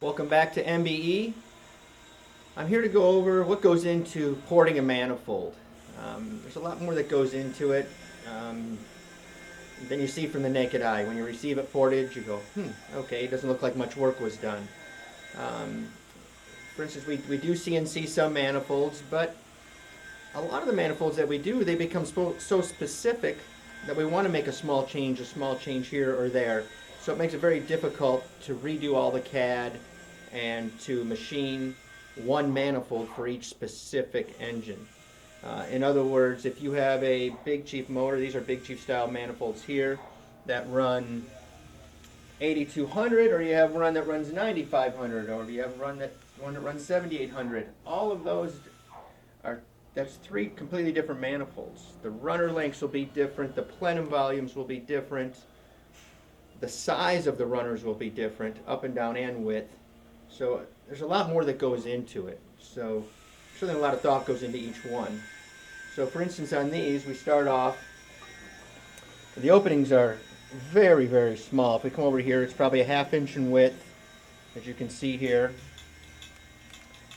Welcome back to MBE. I'm here to go over what goes into porting a manifold. There's a lot more that goes into it than you see from the naked eye. When you receive it ported, you go, okay, it doesn't look like much work was done. For instance, we do CNC some manifolds, but a lot of the manifolds that we do, they become so specific that we want to make a small change here or there. So it makes it very difficult to redo all the CAD and to machine one manifold for each specific engine. In other words, if you have a Big Chief motor, these are Big Chief style manifolds here that run 8200, or you have one that runs 9500, or you have one that runs 7800. All of those that's three completely different manifolds. The runner lengths will be different, the plenum volumes will be different, the size of the runners will be different, up and down and width. So there's a lot more that goes into it. So certainly a lot of thought goes into each one. So for instance, on these, we start off, the openings are very, very small. If we come over here, it's probably a 1/2 inch in width, as you can see here.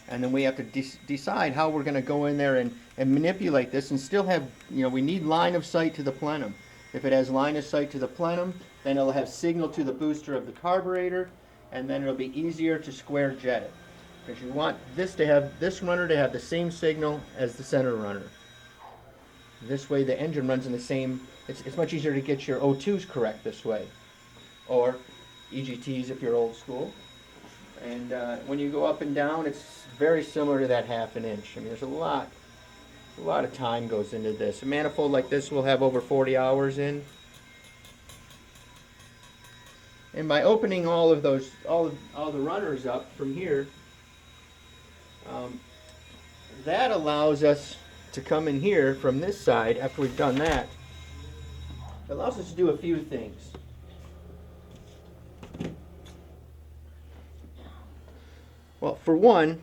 And then we have to decide how we're going to go in there and manipulate this and still have, we need line of sight to the plenum. If it has line of sight to the plenum, then it'll have signal to the booster of the carburetor, and then it'll be easier to square jet it. Because you want this runner to have the same signal as the center runner. This way the engine runs in the same, it's much easier to get your O2s correct this way. Or EGTs if you're old school. And when you go up and down, it's very similar to that 1/2 inch. I mean, there's a lot of time goes into this. A manifold like this will have over 40 hours in. And by opening all of the runners up from here, that allows us to come in here from this side after we've done that. It allows us to do a few things. Well, for one,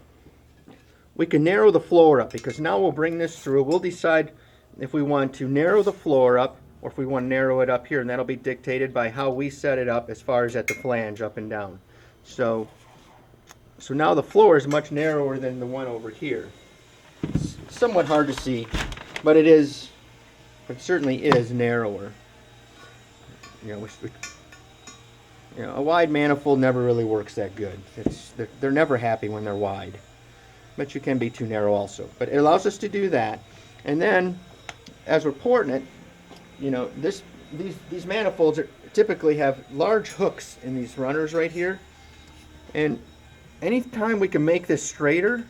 we can narrow the floor up, because now we'll bring this through. We'll decide if we want to narrow the floor up or if we want to narrow it up here, and that'll be dictated by how we set it up as far as at the flange up and down. So now the floor is much narrower than the one over here. It's somewhat hard to see, but it certainly is narrower. A wide manifold never really works that good. They're never happy when they're wide, but you can be too narrow also. But it allows us to do that, and then as we're porting it, these manifolds typically have large hooks in these runners right here, and anytime we can make this straighter,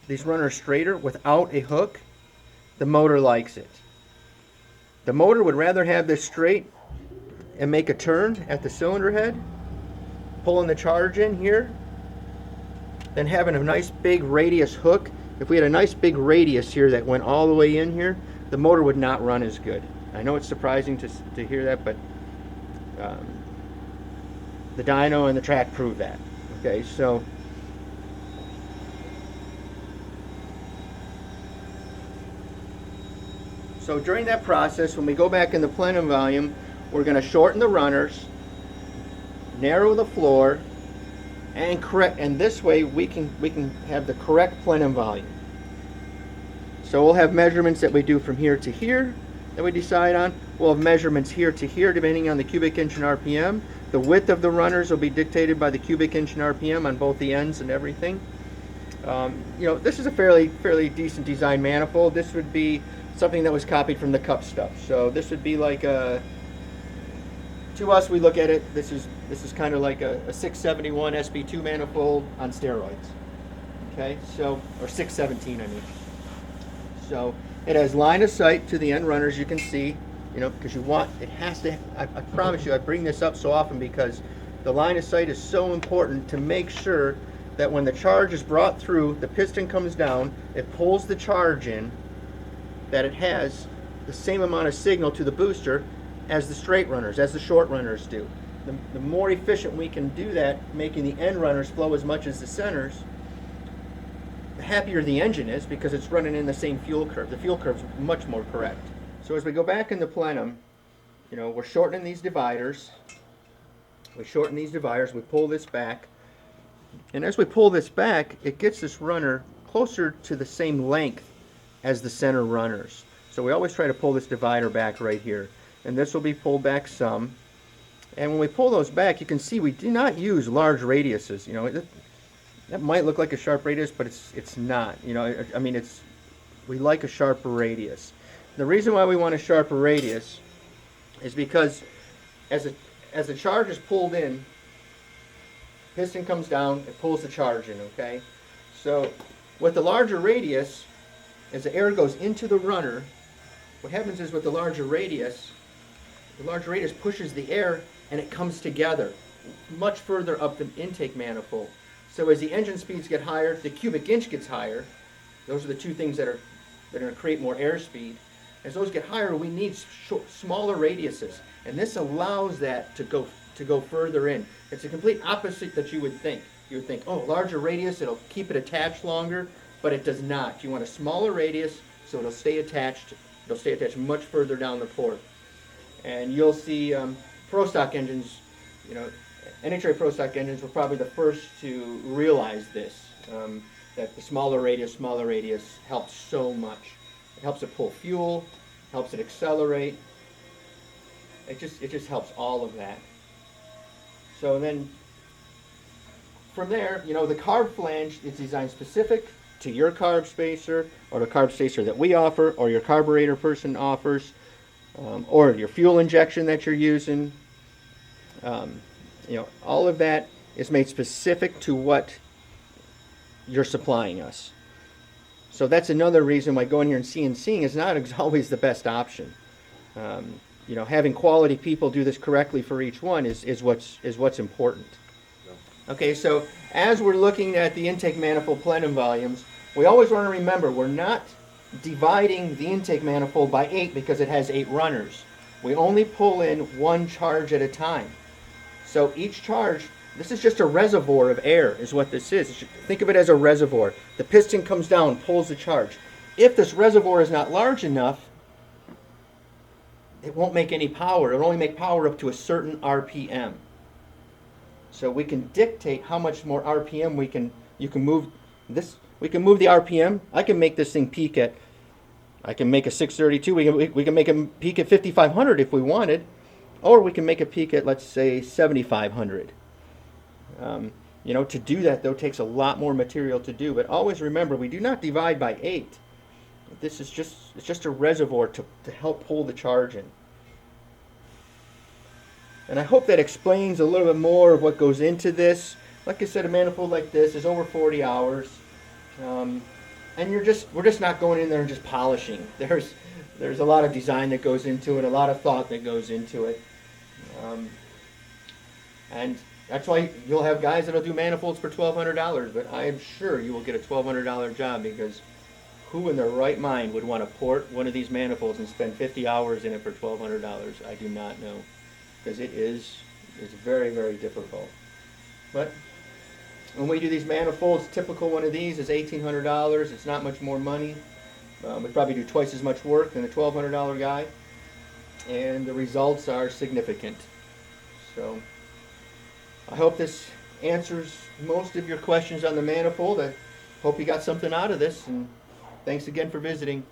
these runners straighter without a hook, the motor likes it. The motor would rather have this straight and make a turn at the cylinder head, pulling the charge in here, than having a nice big radius hook. If we had a nice big radius here that went all the way in here, the motor would not run as good. I know it's surprising to hear that, but the dyno and the track prove that. Okay, so during that process, when we go back in the plenum volume, we're going to shorten the runners, narrow the floor, and this way we can have the correct plenum volume. So we'll have measurements that we do from here to here that we decide on. We'll have measurements here to here depending on the cubic inch and RPM. The width of the runners will be dictated by the cubic inch and RPM on both the ends and everything. This is a fairly decent design manifold. This would be something that was copied from the cup stuff. So this would be like to us, we look at it, this is kind of like a 671 SP2 manifold on steroids. Okay, or 617, I mean. So it has line of sight to the end runners, you can see, because it has to, I promise you, I bring this up so often because the line of sight is so important to make sure that when the charge is brought through, the piston comes down, it pulls the charge in, that it has the same amount of signal to the booster as the straight runners, as the short runners do. The more efficient we can do that, making the end runners flow as much as the centers, the happier the engine is, because it's running in the same fuel curve. The fuel curve is much more correct. So as we go back in the plenum, we're shortening these dividers. We shorten these dividers, we pull this back. And as we pull this back, it gets this runner closer to the same length as the center runners. So we always try to pull this divider back right here. And this will be pulled back some. And when we pull those back, you can see we do not use large radiuses. You know, that might look like a sharp radius, but it's not. You know, I mean, we like a sharper radius. The reason why we want a sharper radius is because as the charge is pulled in, piston comes down, it pulls the charge in, okay? So with the larger radius, as the air goes into the runner, what happens is with the larger radius pushes the air and it comes together much further up the intake manifold. So as the engine speeds get higher, the cubic inch gets higher. Those are the two things that are going to create more airspeed. As those get higher, we need smaller radiuses, and this allows that to go further in. It's a complete opposite that you would think. You would think, oh, larger radius, it'll keep it attached longer, but it does not. You want a smaller radius so it'll stay attached. It'll stay attached much further down the port. And you'll see Pro Stock engines, you know, NHRA Pro Stock engines were probably the first to realize this, that the smaller radius helps so much. It helps it pull fuel, helps it accelerate. It just helps all of that. So then from there, you know, the carb flange is designed specific to your carb spacer, or the carb spacer that we offer, or your carburetor person offers, or your fuel injection that you're using. You know, all of that is made specific to what you're supplying us. So that's another reason why going here and CNCing is not always the best option. You know, having quality people do this correctly for each one is what's important. Okay, so as we're looking at the intake manifold plenum volumes, we always want to remember we're not dividing the intake manifold by 8 because it has 8 runners. We only pull in one charge at a time. So each charge, this is just a reservoir of air is what this is. Think of it as a reservoir. The piston comes down, pulls the charge. If this reservoir is not large enough, it won't make any power. It'll only make power up to a certain RPM. So we can dictate how much more RPM you can move this. We can move the RPM. I can make this thing peak at, I can make a 632. We can make a peak at 5,500 if we wanted, or we can make a peak at, let's say, 7,500. You know, to do that though takes a lot more material to do. But always remember, we do not divide by 8. This is just a reservoir to help pull the charge in. And I hope that explains a little bit more of what goes into this. Like I said, a manifold like this is over 40 hours. And we're just not going in there and just polishing. There's a lot of design that goes into it, a lot of thought that goes into it. And that's why you'll have guys that'll do manifolds for $1,200, but I am sure you will get a $1,200 job, because who in their right mind would want to port one of these manifolds and spend 50 hours in it for $1,200? I do not know, because it's very, very difficult. But when we do these manifolds, typical one of these is $1,800. It's not much more money. We probably do twice as much work than a $1,200 guy, and the results are significant. So I hope this answers most of your questions on the manifold. I hope you got something out of this, and thanks again for visiting.